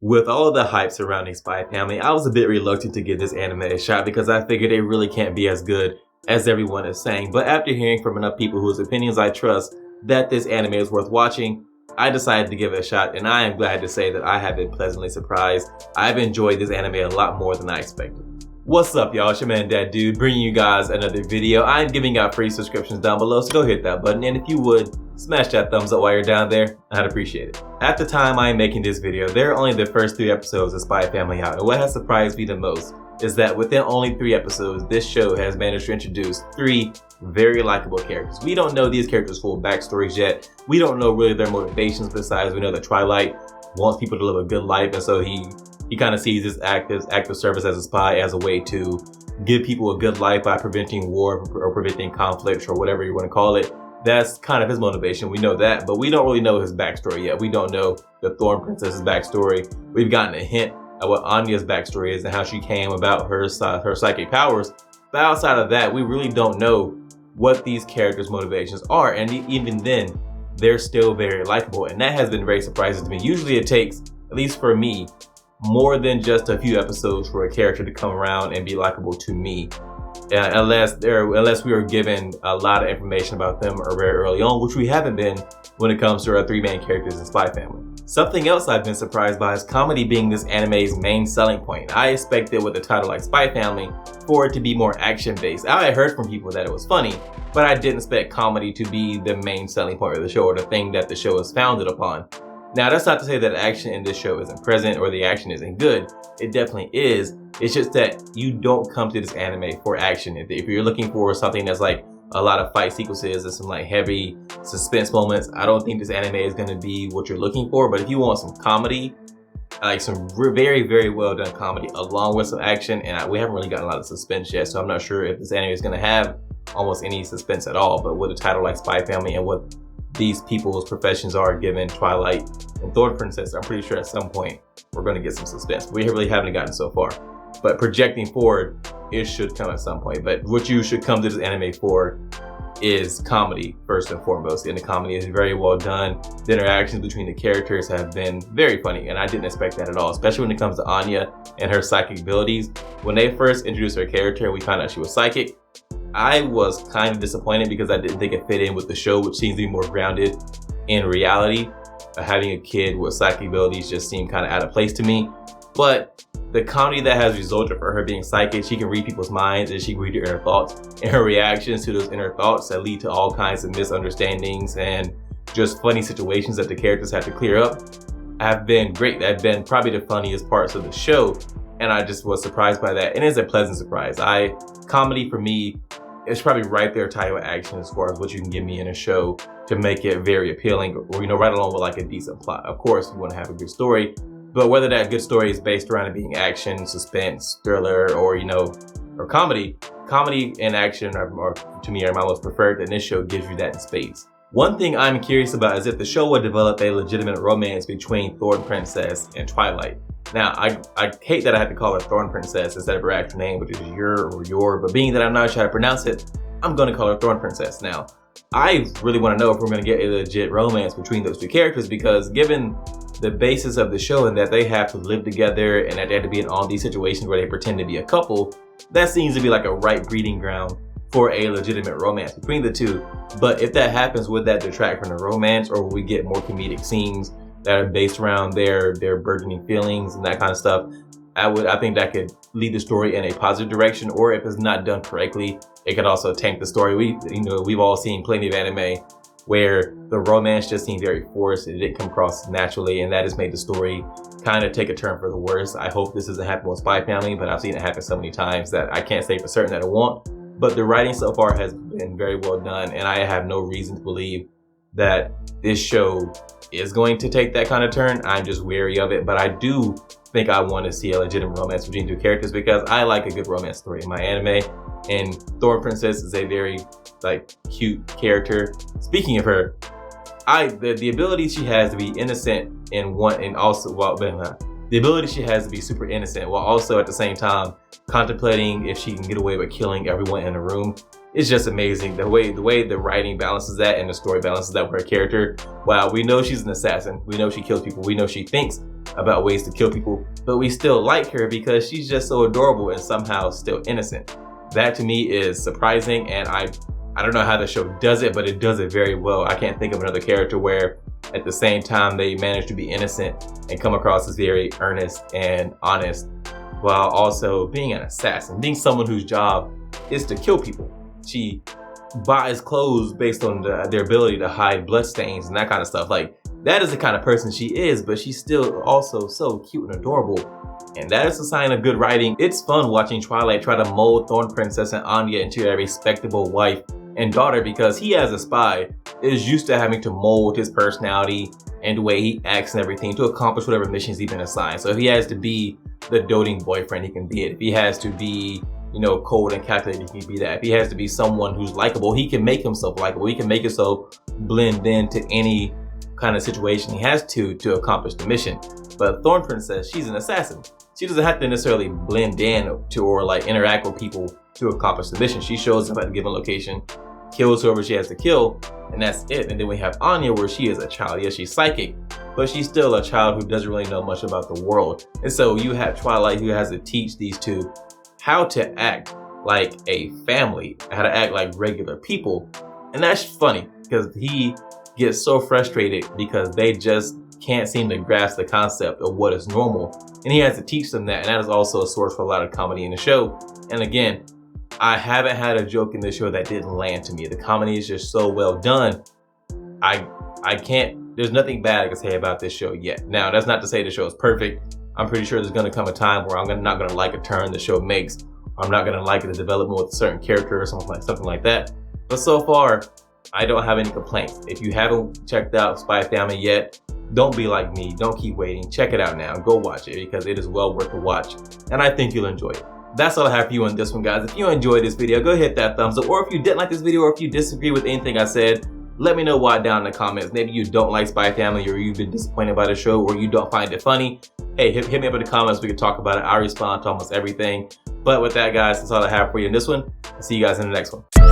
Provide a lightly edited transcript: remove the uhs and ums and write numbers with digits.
With all of the hype surrounding Spy Family, I was a bit reluctant to give this anime a shot because I figured it really can't be as good as everyone is saying. But after hearing from enough people whose opinions I trust that this anime is worth watching, I decided to give it a shot, and I am glad to say that I have been pleasantly surprised. I've enjoyed this anime a lot more than I expected. What's up, y'all? It's your man That Dude, bringing you guys another video. I'm giving out free subscriptions down below, so go hit that button, and if you would, smash that thumbs up while you're down there. I'd appreciate it. At the time I am making this video, there are only the first 3 episodes of Spy Family out, and what has surprised me the most is that within only 3 episodes, this show has managed to introduce 3 very likable characters. We don't know these characters' full backstories yet. We don't know really their motivations, besides we know that Twilight wants people to live a good life, and so he kind of sees this active service as a spy as a way to give people a good life by preventing war or preventing conflicts or whatever you want to call it. That's kind of his motivation. We know that, but we don't really know his backstory yet. We don't know the Thorn Princess's backstory. We've gotten a hint of what Anya's backstory is and how she came about her psychic powers. But outside of that, we really don't know what these characters' motivations are. And even then, they're still very likable. And that has been very surprising to me. Usually it takes, at least for me, more than just a few episodes for a character to come around and be likable to me. Unless we were given a lot of information about them very early on, which we haven't been when it comes to our 3 main characters in Spy Family. Something else I've been surprised by is comedy being this anime's main selling point. I expected with a title like Spy Family for it to be more action-based. I had heard from people that it was funny, but I didn't expect comedy to be the main selling point of the show or the thing that the show is founded upon. Now, that's not to say that action in this show isn't present or the action isn't good. It definitely is. It's just that you don't come to this anime for action. If you're looking for something that's like a lot of fight sequences and some like heavy suspense moments, I don't think this anime is going to be what you're looking for. But if you want some comedy, like some very, very well done comedy along with some action, and we haven't really gotten a lot of suspense yet, so I'm not sure if this anime is going to have almost any suspense at all. But with a title like Spy Family and what these people's professions are given Twilight and Thorn Princess, I'm pretty sure at some point we're going to get some suspense. We really haven't gotten so far. But projecting forward, it should come at some point. But what you should come to this anime for is comedy first and foremost. And the comedy is very well done. The interactions between the characters have been very funny, and I didn't expect that at all, especially when it comes to Anya and her psychic abilities. When they first introduced her character and we found out she was psychic, I was kind of disappointed because I didn't think it fit in with the show, which seems to be more grounded in reality. Having a kid with psychic abilities just seemed kind of out of place to me. But the comedy that has resulted for her being psychic, she can read people's minds and she can read their inner thoughts, and her reactions to those inner thoughts that lead to all kinds of misunderstandings and just funny situations that the characters have to clear up have been great. They've been probably the funniest parts of the show, and I just was surprised by that. And it's a pleasant surprise. Comedy for me is probably right there tied with action as far as what you can give me in a show to make it very appealing, or right along with like a decent plot. Of course, you want to have a good story, but whether that good story is based around it being action, suspense, thriller, or or comedy and action are to me are my most preferred, and this show gives you that in spades. One thing I'm curious about is if the show would develop a legitimate romance between Thorn Princess and Twilight. Now, I hate that I have to call her Thorn Princess instead of her actual name, which is Yor, but being that I'm not sure how to pronounce it, I'm going to call her Thorn Princess. Now, I really want to know if we're going to get a legit romance between those 2 characters, because given the basis of the show and that they have to live together and that they have to be in all these situations where they pretend to be a couple, that seems to be like a right breeding ground for a legitimate romance between the 2. But if that happens, would that detract from the romance, or will we get more comedic scenes that are based around their burgeoning feelings and that kind of stuff? I think that could lead the story in a positive direction, or if it's not done correctly, it could also tank the story. We've all seen plenty of anime where the romance just seemed very forced. It didn't come across naturally, and that has made the story kind of take a turn for the worse. I hope this doesn't happen with Spy Family, but I've seen it happen so many times that I can't say for certain that it won't. But the writing so far has been very well done, and I have no reason to believe that this show is going to take that kind of turn. I'm just wary of it, but I do think I want to see a legitimate romance between 2 characters, because I like a good romance story in my anime, and Thorn Princess is a very cute character. Speaking of her, the ability she has to be innocent the ability she has to be super innocent while also at the same time contemplating if she can get away with killing everyone in the room. it's just amazing the way the writing balances that and the story balances that with her character. Wow, we know she's an assassin, we know she kills people, we know she thinks about ways to kill people, but we still like her because she's just so adorable and somehow still innocent. That to me is surprising, and I don't know how the show does it, but it does it very well. I can't think of another character where at the same time they manage to be innocent and come across as very earnest and honest, while also being an assassin, being someone whose job is to kill people. She buys clothes based on their ability to hide bloodstains and that kind of stuff. Like, that is the kind of person she is, but she's still also so cute and adorable. And that is a sign of good writing. It's fun watching Twilight try to mold Thorn Princess and Anya into a respectable wife and daughter, because he, as a spy, is used to having to mold his personality and the way he acts and everything to accomplish whatever missions he's been assigned. So if he has to be the doting boyfriend, he can be it. If he has to be, you know, cold and calculated, he can be that. If he has to be someone who's likable, he can make himself likable. He can make himself blend into any kind of situation he has to accomplish the mission. But Thorn Princess, she's an assassin. She doesn't have to necessarily blend in to or like interact with people to accomplish the mission. She shows up at a given location, kills whoever she has to kill, and that's it. And then we have Anya, where she is a child. Yes, she's psychic, but she's still a child who doesn't really know much about the world. And so you have Twilight, who has to teach these two how to act like a family, how to act like regular people. And that's funny because he gets so frustrated because they just can't seem to grasp the concept of what is normal, and he has to teach them that. And that is also a source for a lot of comedy in the show. And again, I haven't had a joke in this show that didn't land to me. The comedy is just so well done. I can't, there's nothing bad I can say about this show yet. Now, that's not to say the show is perfect. I'm pretty sure there's gonna come a time where I'm not gonna like a turn the show makes. I'm not gonna like the development with a certain character or something like that. But so far, I don't have any complaints. If you haven't checked out Spy Family yet, don't be like me. Don't keep waiting. Check it out now. Go watch it because it is well worth the watch, and I think you'll enjoy it. That's all I have for you on this one, guys. If you enjoyed this video, go hit that thumbs up. Or if you didn't like this video, or if you disagree with anything I said, let me know why down in the comments. Maybe you don't like Spy Family, or you've been disappointed by the show, or you don't find it funny. Hey, hit me up in the comments. We can talk about it. I respond to almost everything. But with that, guys, that's all I have for you in this one. I'll see you guys in the next one.